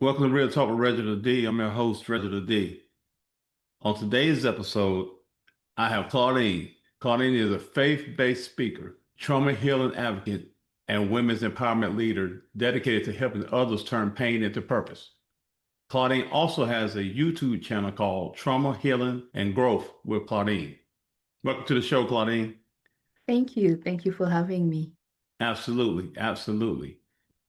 Welcome to Real Talk with Reginald D. I'm your host, Reginald D. On today's episode, I have Claudine. Claudine is a faith-based speaker, trauma healing advocate, and women's empowerment leader dedicated to helping others turn pain into purpose. Claudine also has a YouTube channel called Trauma Healing and Growth with Claudine. Welcome to the show, Claudine. Thank you. Thank you for having me. Absolutely, absolutely.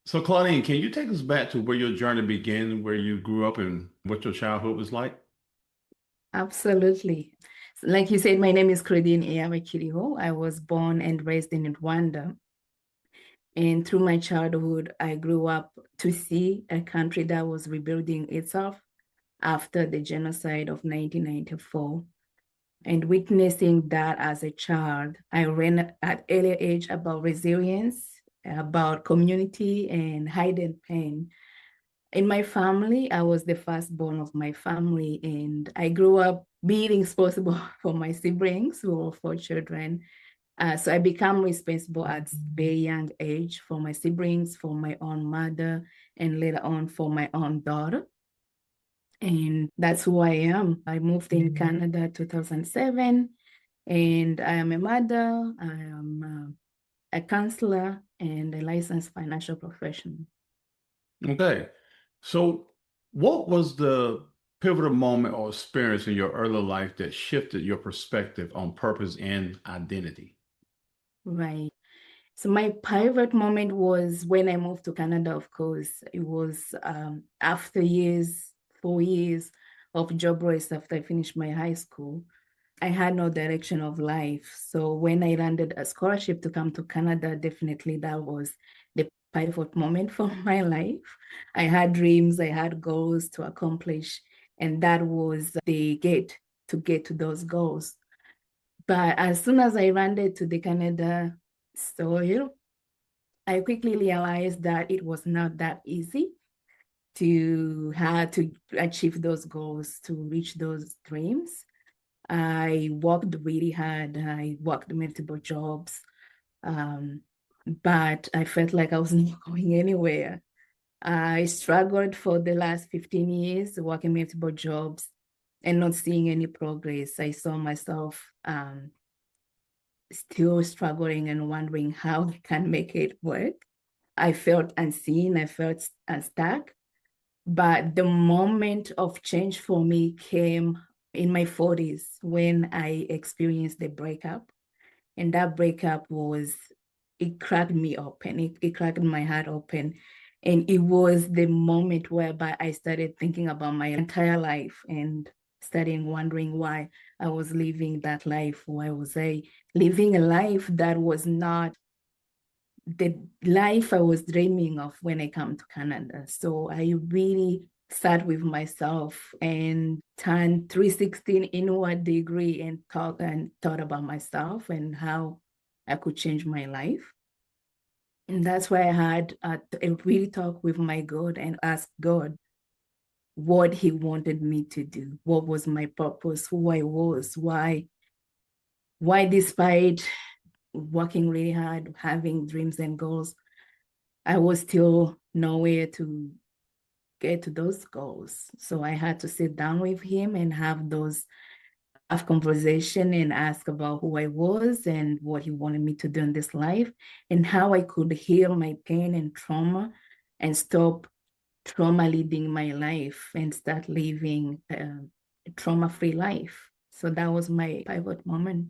So, Claudine, can you take us back to where your journey began, where you grew up, and what your childhood was like? Absolutely. Like you said, my name is Claudine Iyabakiriho. I was born and raised in Rwanda. And through my childhood, I grew up to see a country that was rebuilding itself after the genocide of 1994. And witnessing that as a child, I learned at early age about resilience, about community and hidden pain. In my family, I was the firstborn of my family, and I grew up being responsible for my siblings, who were four children. So I became responsible at a very young age for my siblings, for my own mother, and later on for my own daughter. And that's who I am. I moved in Canada 2007, and I am a mother, I am a counselor, and a licensed financial professional. Okay. So, what was the pivotal moment or experience in your early life that shifted your perspective on purpose and identity? Right. So my pivot moment was when I moved to Canada, of course. It was after 4 years of job race after I finished my high school. I had no direction of life. So when I landed a scholarship to come to Canada, definitely that was the pivot moment for my life. I had dreams, I had goals to accomplish, and that was the gate to get to those goals. But as soon as I landed to the Canada soil, I quickly realized that it was not that easy to have to achieve those goals, to reach those dreams. I worked really hard. I worked multiple jobs, um, but I felt like I was not going anywhere. I struggled for the last 15 years working multiple jobs and not seeing any progress. I saw myself still struggling and wondering how I can make it work. I felt unseen, I felt stuck. But the moment of change for me came in my 40s when I experienced the breakup. And that breakup it cracked me open, it cracked my heart open. And it was the moment whereby I started thinking about my entire life and started wondering why I was living that life. Why was I living a life that was not the life I was dreaming of when I come to Canada? So I really sat with myself and turned 316 inward degree and thought about myself and how I could change my life. And that's why I had a really talk with my God and asked God what He wanted me to do, what was my purpose, who I was, why despite working really hard, having dreams and goals, I was still nowhere to get to those goals. So I had to sit down with Him and have conversation and ask about who I was and what He wanted me to do in this life and how I could heal my pain and trauma and stop trauma leading my life and start living a trauma-free life. So that was my pivot moment.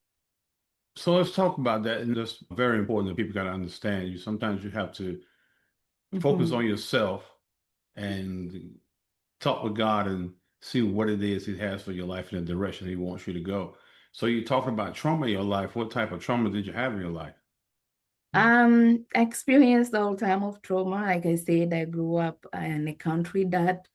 So, let's talk about that. And that's very important that people got to understand you. Sometimes you have to focus Mhm. on yourself and talk with God and see what it is He has for your life and the direction He wants you to go. So, you're talking about trauma in your life. What type of trauma did you have in your life? I experienced all time of trauma. Like I said, I grew up in a country that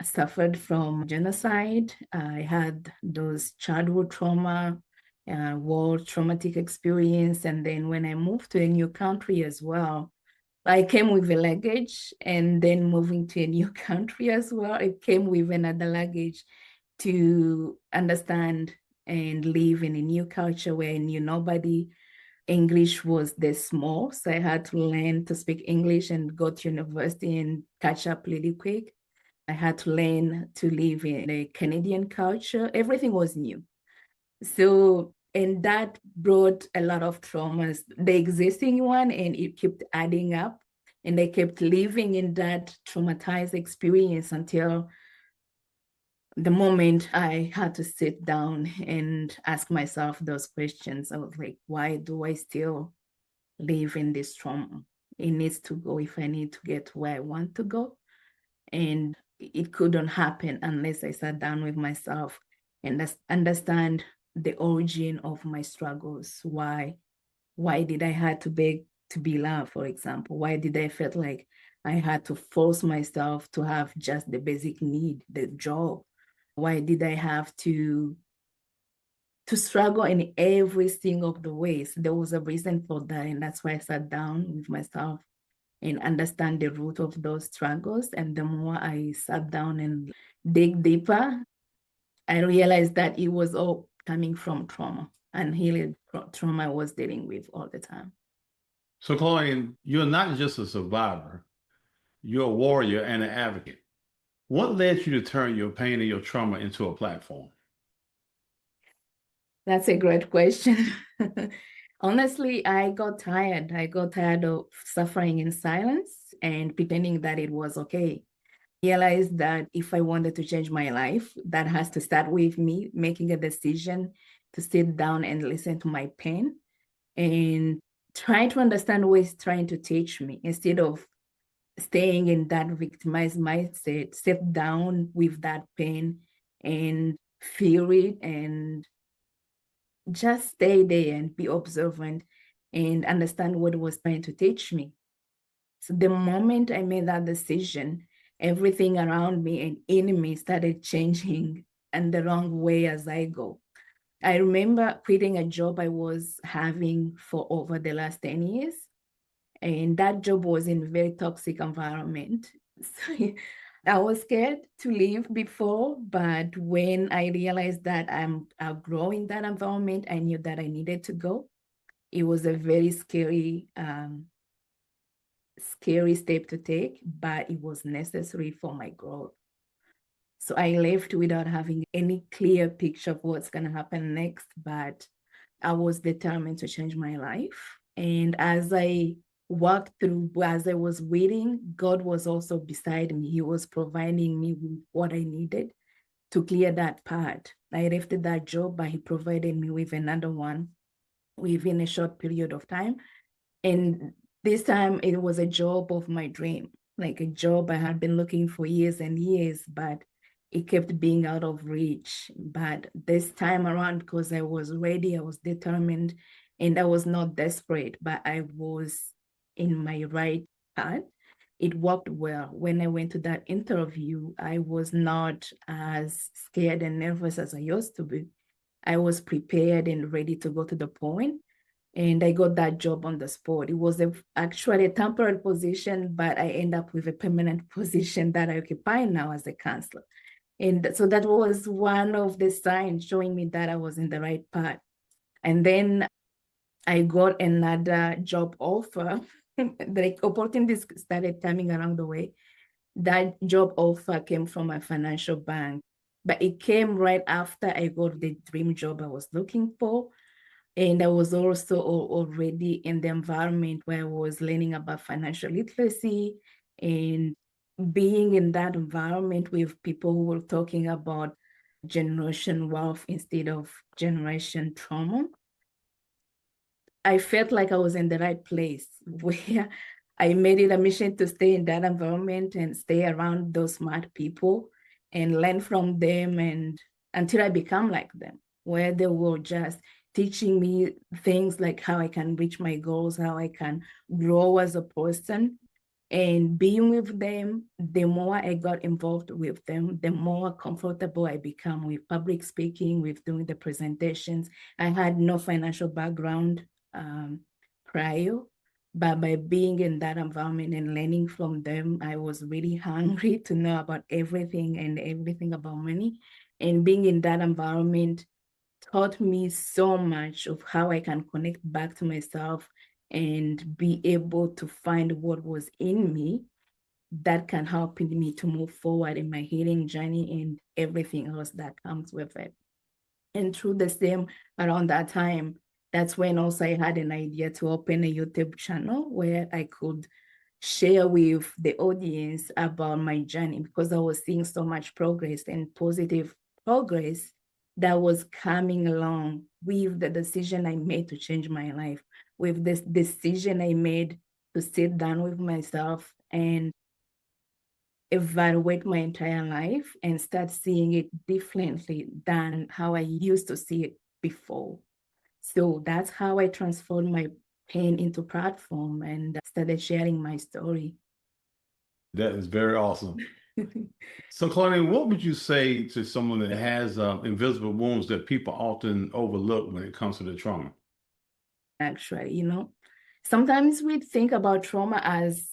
suffered from genocide. I had those childhood trauma, war traumatic experience. And then when I moved to a new country as well, I came with a luggage, and then moving to a new country as well, I came with another luggage to understand and live in a new culture where I knew nobody. English was this small, so I had to learn to speak English and go to university and catch up really quick. I had to learn to live in a Canadian culture. Everything was new. So, and that brought a lot of traumas, the existing one, and it kept adding up. And I kept living in that traumatized experience until the moment I had to sit down and ask myself those questions. I was like, why do I still live in this trauma? It needs to go if I need to get where I want to go. And it couldn't happen unless I sat down with myself and understand the origin of my struggles. Why did I have to beg to be loved, for example? Why did I felt like I had to force myself to have just the basic need, the job? Why did I have to struggle in every single of the ways? There was a reason for that, and that's why I sat down with myself and understand the root of those struggles. And the more I sat down and dig deeper, I realized that it was all coming from trauma and healing trauma I was dealing with all the time. So, Claudine, you're not just a survivor, you're a warrior and an advocate. What led you to turn your pain and your trauma into a platform? That's a great question. Honestly, I got tired. I got tired of suffering in silence and pretending that it was okay. Realized that if I wanted to change my life, that has to start with me making a decision to sit down and listen to my pain and try to understand what it's trying to teach me instead of staying in that victimized mindset. Sit down with that pain and feel it and just stay there and be observant and understand what it was trying to teach me. So the moment I made that decision, everything around me and in me started changing and the wrong way as I go. I remember quitting a job I was having for over the last 10 years. And that job was in a very toxic environment. So I was scared to leave before, but when I realized that I'm outgrowing that environment, I knew that I needed to go. It was a very scary step to take, but it was necessary for my growth. So I left without having any clear picture of what's going to happen next, but I was determined to change my life. And as I walked through, as I was waiting, God was also beside me. He was providing me with what I needed to clear that path. I left that job, but He provided me with another one within a short period of time. And this time it was a job of my dream, like a job I had been looking for years and years, but it kept being out of reach. But this time around, because I was ready, I was determined, and I was not desperate, but I was in my right path. It worked well. When I went to that interview, I was not as scared and nervous as I used to be. I was prepared and ready to go to the point, and I got that job on the spot. It was actually a temporary position, but I end up with a permanent position that I occupy now as a counselor. And so that was one of the signs showing me that I was in the right path. And then I got another job offer. The opportunities started coming around the way. That job offer came from a financial bank, but it came right after I got the dream job I was looking for. And I was also already in the environment where I was learning about financial literacy and being in that environment with people who were talking about generation wealth instead of generation trauma. I felt like I was in the right place where I made it a mission to stay in that environment and stay around those smart people and learn from them and until I become like them, where they were just teaching me things like how I can reach my goals, how I can grow as a person. And being with them, the more I got involved with them, the more comfortable I become with public speaking, with doing the presentations. I had no financial background prior, but by being in that environment and learning from them, I was really hungry to know about everything and everything about money. And being in that environment taught me so much of how I can connect back to myself and be able to find what was in me that can help me to move forward in my healing journey and everything else that comes with it. And through the same, around that time, that's when also I had an idea to open a YouTube channel where I could share with the audience about my journey, because I was seeing so much progress and positive progress that was coming along with the decision I made to change my life, with this decision I made to sit down with myself and evaluate my entire life and start seeing it differently than how I used to see it before. So that's how I transformed my pain into platform and started sharing my story. That is very awesome. So, Claudine, what would you say to someone that has invisible wounds that people often overlook when it comes to the trauma? Actually, sometimes we think about trauma as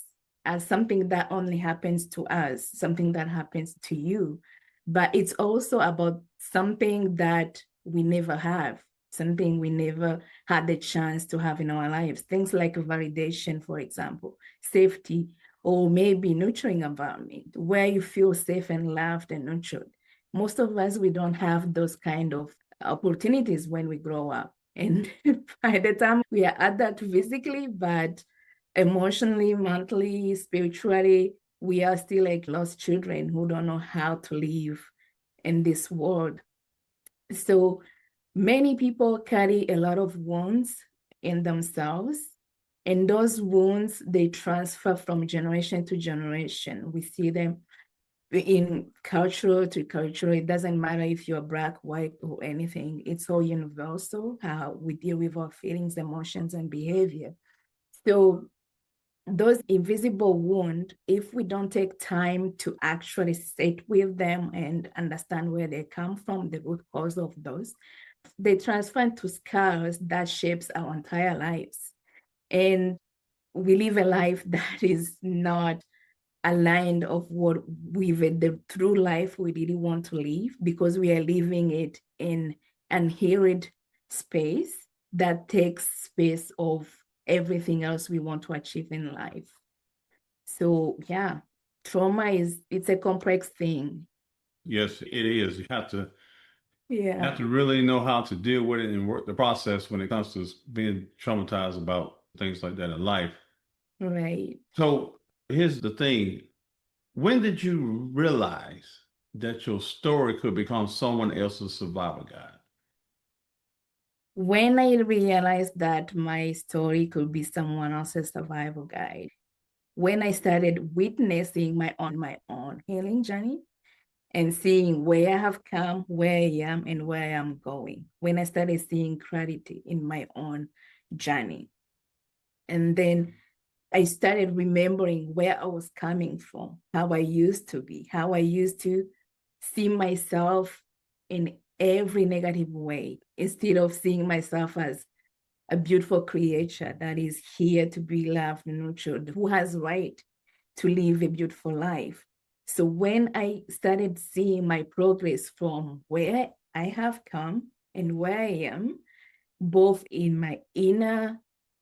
something that only happens to us, something that happens to you, but it's also about something that we never have, something we never had the chance to have in our lives. Things like validation, for example, safety, or maybe nurturing environment where you feel safe and loved and nurtured. Most of us, we don't have those kind of opportunities when we grow up. And by the time we are at that physically, but emotionally, mentally, spiritually, we are still like lost children who don't know how to live in this world. So many people carry a lot of wounds in themselves. And those wounds, they transfer from generation to generation. We see them in culture to culture. It doesn't matter if you're Black, white, or anything. It's all universal, how we deal with our feelings, emotions, and behavior. So those invisible wounds, if we don't take time to actually sit with them and understand where they come from, the root cause of those, they transfer into scars that shapes our entire lives. And we live a life that is not aligned of what with the true life we really want to live, because we are living it in an inherent space that takes space of everything else we want to achieve in life. So yeah, trauma it's a complex thing. Yes, it is. You have to Yeah, really know how to deal with it and work the process when it comes to being traumatized about things like that in life. right. So here's the thing. When did you realize that your story could become someone else's survival guide? When I realized that my story could be someone else's survival guide, when I started witnessing my own healing journey and seeing where I have come, where I am, and where I am going, when I started seeing clarity in my own journey. And then I started remembering where I was coming from, how I used to be, how I used to see myself in every negative way, instead of seeing myself as a beautiful creature that is here to be loved and nurtured, who has right to live a beautiful life. So when I started seeing my progress from where I have come and where I am, both in my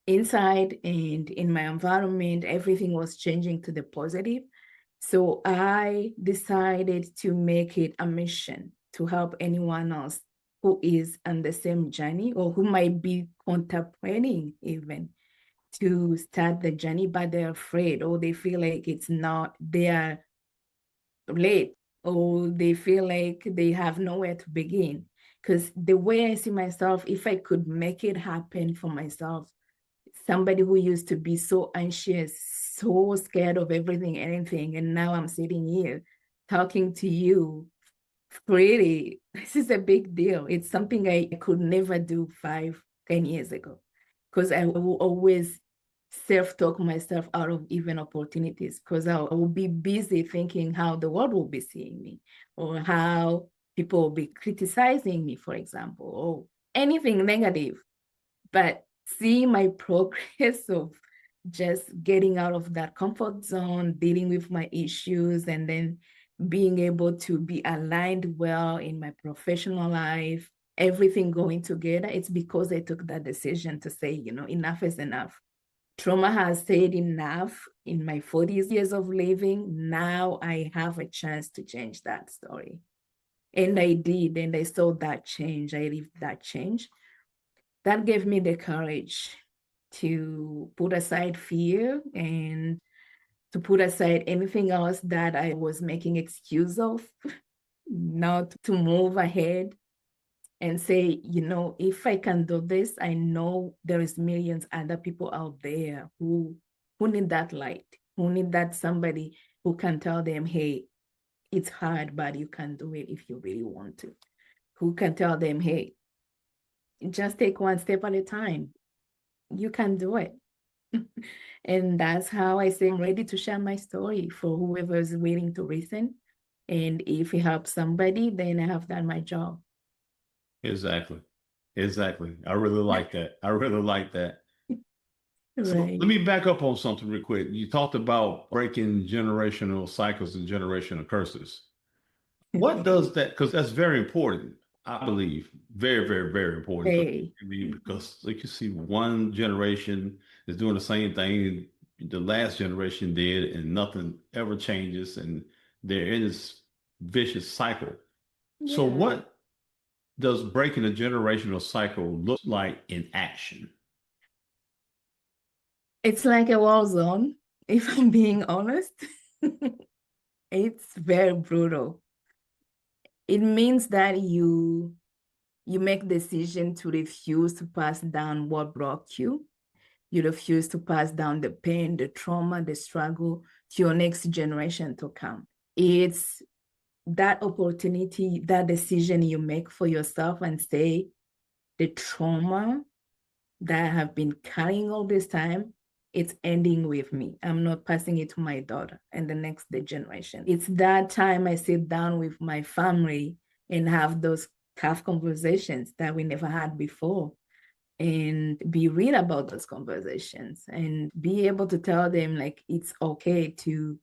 inside and in my environment, everything was changing to the positive. So I decided to make it a mission to help anyone else who is on the same journey or who might be contemplating even to start the journey, but they're afraid or they feel like it's not, they are late or they feel like they have nowhere to begin. Because the way I see myself, if I could make it happen for myself, somebody who used to be so anxious, so scared of everything, anything, and now I'm sitting here talking to you freely, this is a big deal. It's something I could never do 5, 10 years ago, because I will always self-talk myself out of even opportunities, because I will be busy thinking how the world will be seeing me or how people will be criticizing me, for example, or anything negative. But seeing my progress of just getting out of that comfort zone, dealing with my issues, and then being able to be aligned well in my professional life, everything going together, it's because I took that decision to say, enough is enough. Trauma has said enough in my 40s years of living, now I have a chance to change that story. And I did, and I saw that change. I lived that change. That gave me the courage to put aside fear and to put aside anything else that I was making excuse of, not to move ahead and say, if I can do this, I know there is millions other people out there who need that light, who need that somebody who can tell them, hey, it's hard, but you can do it if you really want to. Who can tell them, hey, just take one step at a time. You can do it. And that's how I say I'm ready to share my story for whoever is willing to listen. And if it helps somebody, then I have done my job. Exactly. Exactly. I really like that. I really like that. So Right. let me back up on something real quick. You talked about breaking generational cycles and generational curses. What does that, because that's very important, I believe, very, very, very important. Hey. Because like you see, one generation is doing the same thing the last generation did, and nothing ever changes, and they're in this vicious cycle. So, Yeah. what does breaking a generational cycle look like in action? It's like a war zone, if I'm being honest. It's very brutal. It means that you make decision to refuse to pass down what broke you. You refuse to pass down the pain, the trauma, the struggle to your next generation to come. It's that opportunity, that decision you make for yourself and say, the trauma that I have been carrying all this time, it's ending with me. I'm not passing it to my daughter and the next generation. It's that time I sit down with my family and have those tough conversations that we never had before, and be real about those conversations and be able to tell them, like, it's okay to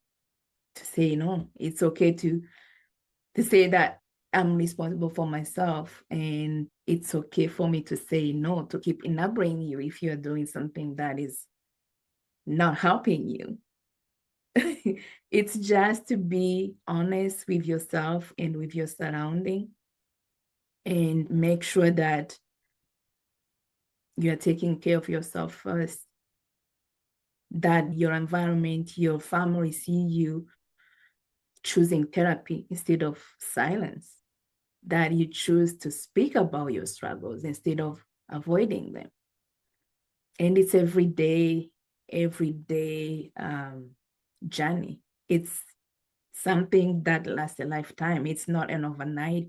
say no. It's okay to say that I'm responsible for myself, and it's okay for me to say no, to keep enabling you if you're doing something that is not helping you. It's just to be honest with yourself and with your surrounding, and make sure that you're taking care of yourself first, that your environment, your family see you choosing therapy instead of silence, that you choose to speak about your struggles instead of avoiding them. And it's every day journey. It's something that lasts a lifetime. It's not an overnight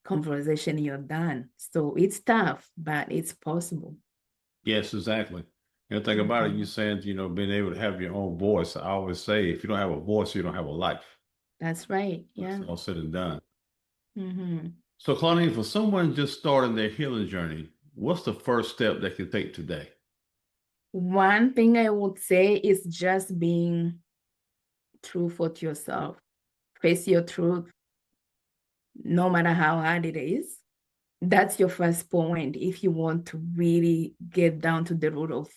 conversation, you're done. So it's tough, but it's possible. Yes, exactly. Think about it, you saying, being able to have your own voice. I always say, if you don't have a voice, you don't have a life. That's right. Yeah. It's all said and done. Mm-hmm. So, Claudine, for someone just starting their healing journey, what's the first step they can take today? One thing I would say is just being truthful to yourself. Face your truth, no matter how hard it is. That's your first point if you want to really get down to the root of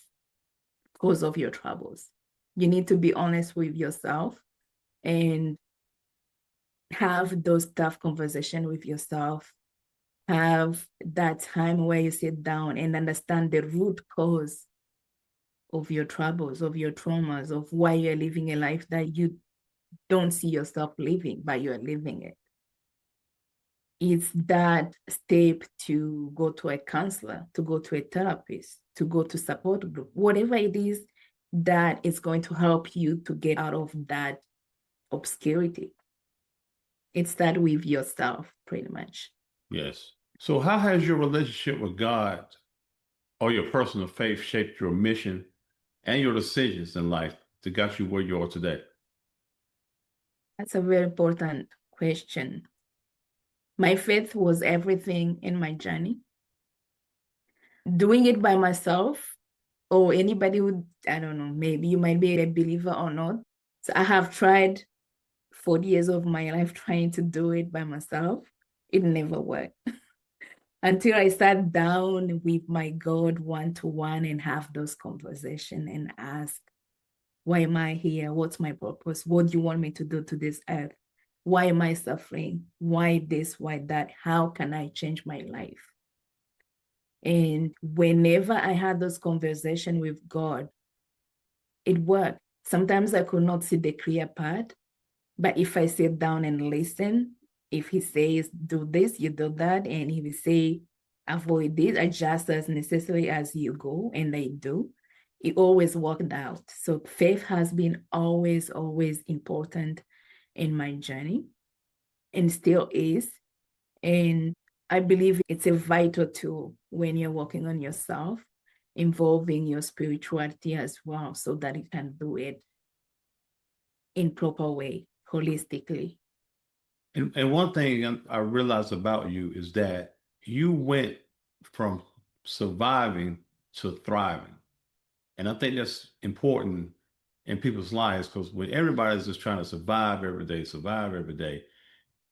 cause of your troubles. You need to be honest with yourself and have those tough conversations with yourself. Have that time where you sit down and understand the root cause of your troubles, of your traumas, of why you're living a life that you don't see yourself living, but you're living it. It's that step to go to a counselor, to go to a therapist, to go to support group, whatever it is that is going to help you to get out of that obscurity. It's that with yourself, pretty much. Yes. So, how has your relationship with God or your personal faith shaped your mission and your decisions in life that got you where you are today? That's a very important question. My faith was everything in my journey. Doing it by myself, or anybody who, I don't know, maybe you might be a believer or not. So I have tried 40 years of my life trying to do it by myself. It never worked until I sat down with my God one-to-one and have those conversations and ask, Why am I here? What's my purpose? What do you want me to do to this earth? Why am I suffering? Why this? Why that? How can I change my life? And whenever I had those conversations with God, it worked. Sometimes I could not see the clear part, but if I sit down and listen, if he says, do this, you do that, and he will say, avoid this, adjust as necessary as you go, and I do, it always worked out. So faith has been always, always important in my journey and still is. And I believe it's a vital tool when you're working on yourself, involving your spirituality as well, so that you can do it in proper way, holistically. And one thing I realized about you is that you went from surviving to thriving. And I think that's important in people's lives because when everybody's just trying to survive every day,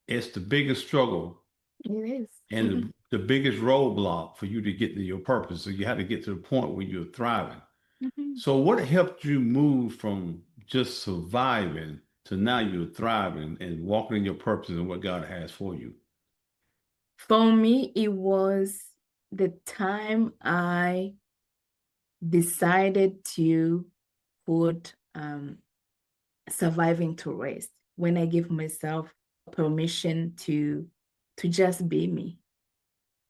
it's the biggest struggle It is. and the biggest roadblock for you to get to your purpose. So you have to get to the point where you're thriving. Mhm. So what helped you move from just surviving to now you're thriving and walking in your purpose and what God has for you? For me, it was the time I decided to put surviving to rest, when I give myself permission to just be me,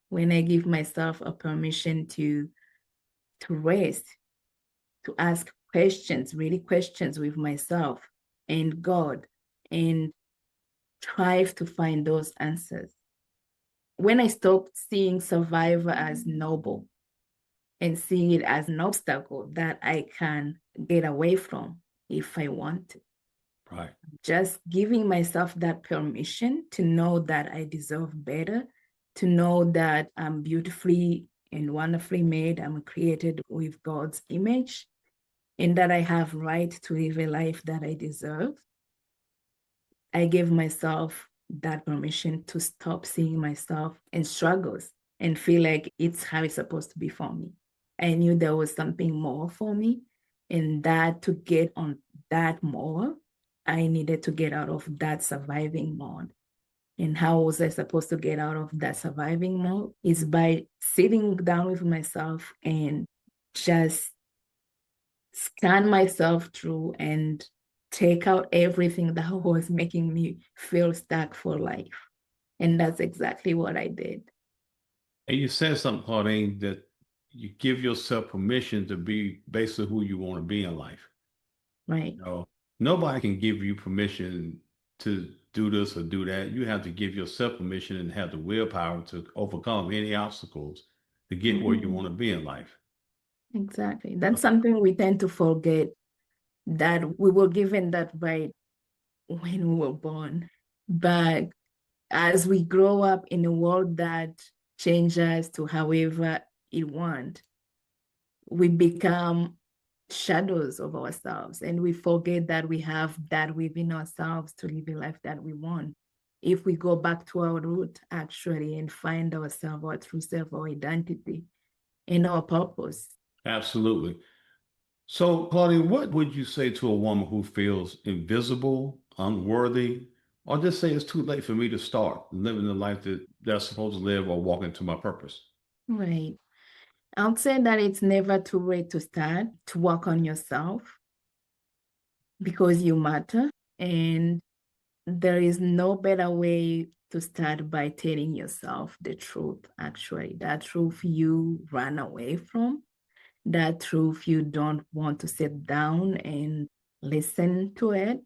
when I give myself a permission to rest, to ask questions, really questions with myself and God, and strive to find those answers. When I stopped seeing survivor as noble and seeing it as an obstacle that I can get away from if I want to. Right. Just giving myself that permission to know that I deserve better, to know that I'm beautifully and wonderfully made, I'm created with God's image, and that I have right to live a life that I deserve. I gave myself that permission to stop seeing myself in struggles and feel like it's how it's supposed to be for me. I knew there was something more for me, and that to get on that more, I needed to get out of that surviving mode. And how was I supposed to get out of that surviving mode? Is by sitting down with myself and just scan myself through and take out everything that was making me feel stuck for life. And that's exactly what I did. And you said something, Claudine, that you give yourself permission to be basically who you want to be in life. Right. You know, nobody can give you permission to do this or do that. You have to give yourself permission and have the willpower to overcome any obstacles to get where you want to be in life. Exactly. That's something we tend to forget, that we were given that right when we were born. But as we grow up in a world that changes to however it wants, we become shadows of ourselves, and we forget that we have that within ourselves to live a life that we want. If we go back to our root, actually, and find ourselves, our true self, our identity, and our purpose. Absolutely. So, Claudine, what would you say to a woman who feels invisible, unworthy, or just say it's too late for me to start living the life that they're supposed to live or walk into my purpose? Right. I would say that it's never too late to start to work on yourself, because you matter. And there is no better way to start by telling yourself the truth, actually, that truth you run away from, that truth you don't want to sit down and listen to it,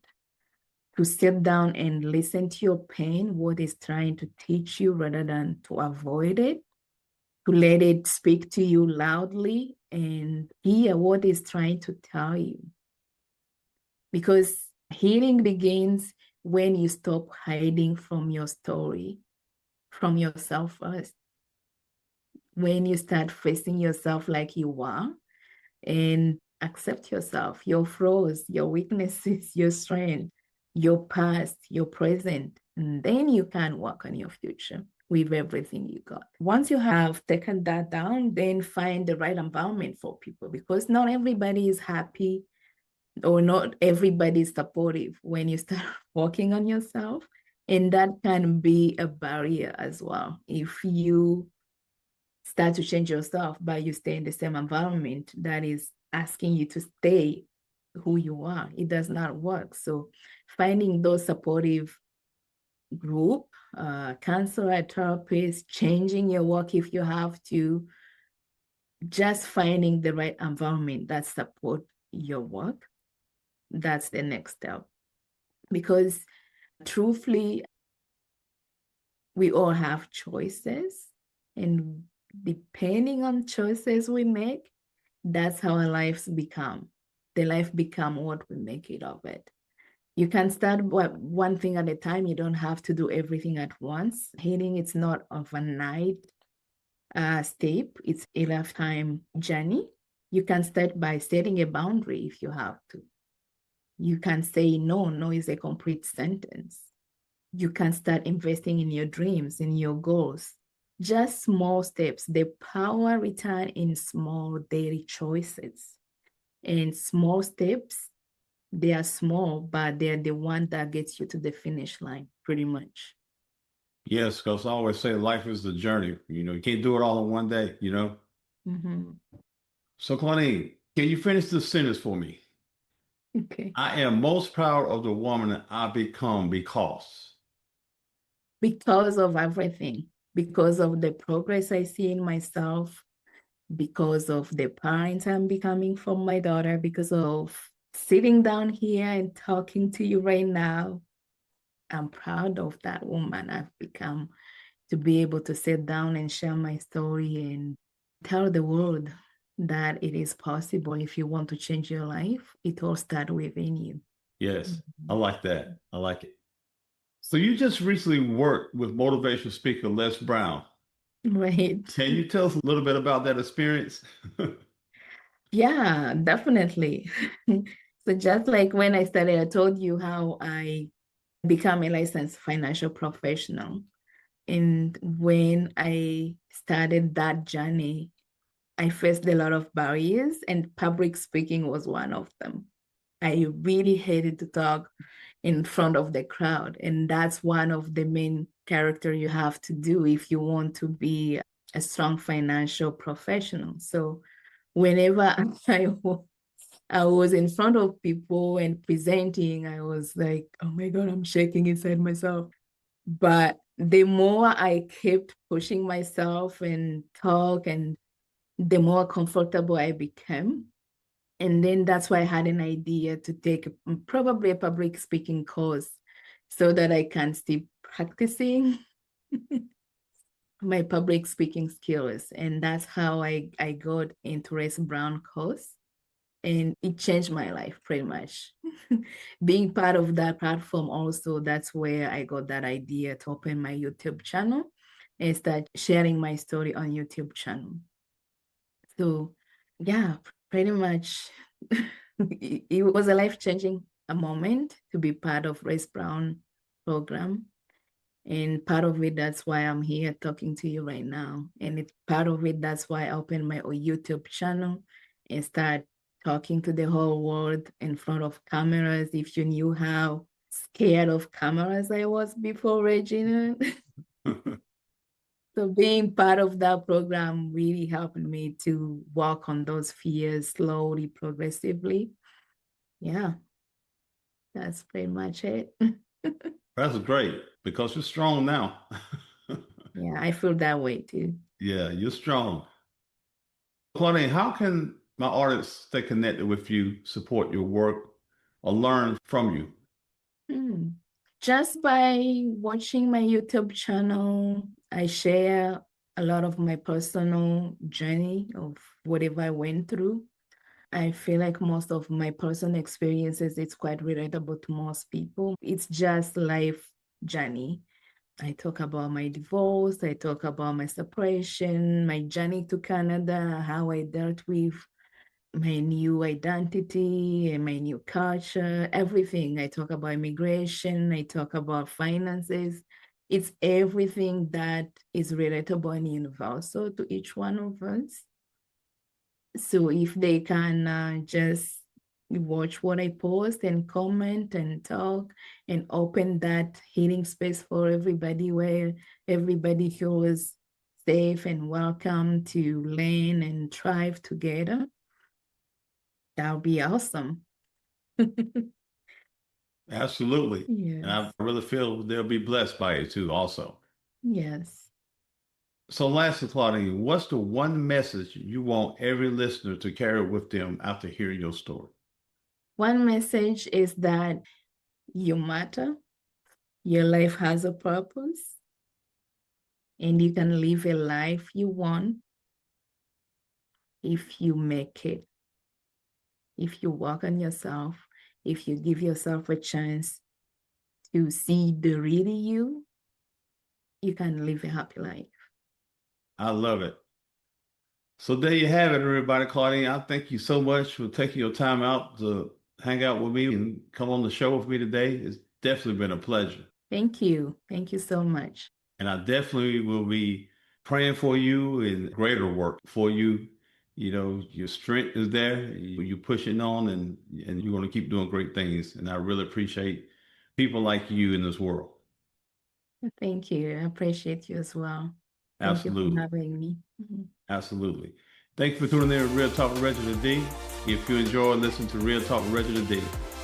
to sit down and listen to your pain, what it's trying to teach you rather than to avoid it, to let it speak to you loudly and hear what it's trying to tell you. Because healing begins when you stop hiding from your story, from yourself first. When you start facing yourself like you are and accept yourself, your flaws, your weaknesses, your strength, your past, your present, and then you can work on your future with everything you got. Once you have taken that down, then find the right environment for people, because not everybody is happy or not everybody is supportive when you start working on yourself. And that can be a barrier as well. If you start to change yourself, but you stay in the same environment that is asking you to stay who you are, it does not work. So finding those supportive group, counselor, therapist, changing your work if you have to, just finding the right environment that support your work, that's the next step. Because truthfully, we all have choices, and depending on choices we make, that's how our lives become. The life become what we make it of it. You can start one thing at a time. You don't have to do everything at once. Healing, it's not overnight step. It's a lifetime journey. You can start by setting a boundary if you have to. You can say no. No is a complete sentence. You can start investing in your dreams, in your goals. Just small steps. The power return in small daily choices. And small steps, they are small, but they're the one that gets you to the finish line, pretty much. Yes, because I always say life is the journey. You can't do it all in one day. Mm-hmm. So, Claudine, can you finish this sentence for me? Okay. I am most proud of the woman I become because. Because of everything, because of the progress I see in myself, because of the parent I'm becoming for my daughter, because of sitting down here and talking to you right now. I'm proud of that woman I've become, to be able to sit down and share my story and tell the world that it is possible. If you want to change your life, it all starts within you. Yes, I like that. I like it. So, you just recently worked with motivational speaker Les Brown. Right. Can you tell us a little bit about that experience? Yeah, definitely. So just like when I started, I told you how I become a licensed financial professional. And when I started that journey, I faced a lot of barriers, and public speaking was one of them. I really hated to talk in front of the crowd. And that's one of the main character you have to do if you want to be a strong financial professional. So whenever I was in front of people and presenting, I was like, oh my God, I'm shaking inside myself. But the more I kept pushing myself and talk, and the more comfortable I became. And then that's why I had an idea to take probably a public speaking course so that I can still practicing my public speaking skills. And that's how I got into Les Brown course. And it changed my life pretty much. Being part of that platform also, that's where I got that idea to open my YouTube channel and start sharing my story on YouTube channel. So yeah, pretty much it was a life-changing moment to be part of Les Brown program. And part of it, that's why I'm here talking to you right now. And it's part of it, that's why I opened my own YouTube channel and start talking to the whole world in front of cameras. If you knew how scared of cameras I was before, Reginald. So being part of that program really helped me to walk on those fears slowly, progressively. Yeah, that's pretty much it. That's great because you're strong now. Yeah, I feel that way too. Yeah, you're strong. Claudine, how can my audience stay connected with you, support your work, or learn from you? Hmm. Just by watching my YouTube channel, I share a lot of my personal journey of whatever I went through. I feel like most of my personal experiences, it's quite relatable to most people. It's just life journey. I talk about my divorce, I talk about my separation, my journey to Canada, how I dealt with my new identity and my new culture, everything. I talk about immigration, I talk about finances. It's everything that is relatable and universal to each one of us. So if they can just watch what I post and comment and talk and open that healing space for everybody where everybody feels safe and welcome to learn and thrive together. That would be awesome. Absolutely. And I Yes. really feel they'll be blessed by it too, also. Yes. So, lastly, Claudine, what's the one message you want every listener to carry with them after hearing your story? One message is that you matter, your life has a purpose, and you can live a life you want if you make it, if you work on yourself, if you give yourself a chance to see the real you can live a happy life. I love it. So there you have it, everybody. Claudine, I thank you so much for taking your time out to hang out with me and come on the show with me today. It's definitely been a pleasure. Thank you. Thank you so much. And I definitely will be praying for you and greater work for you. You know, your strength is there. You pushing on and you're going to keep doing great things. And I really appreciate people like you in this world. Thank you. I appreciate you as well. Thank you for Absolutely. having me. Mhm. Absolutely. Thank you for tuning in to Real Talk with Reginald D. If you enjoy listening to Real Talk with Reginald D,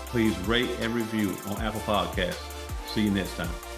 please rate and review on Apple Podcasts. See you next time.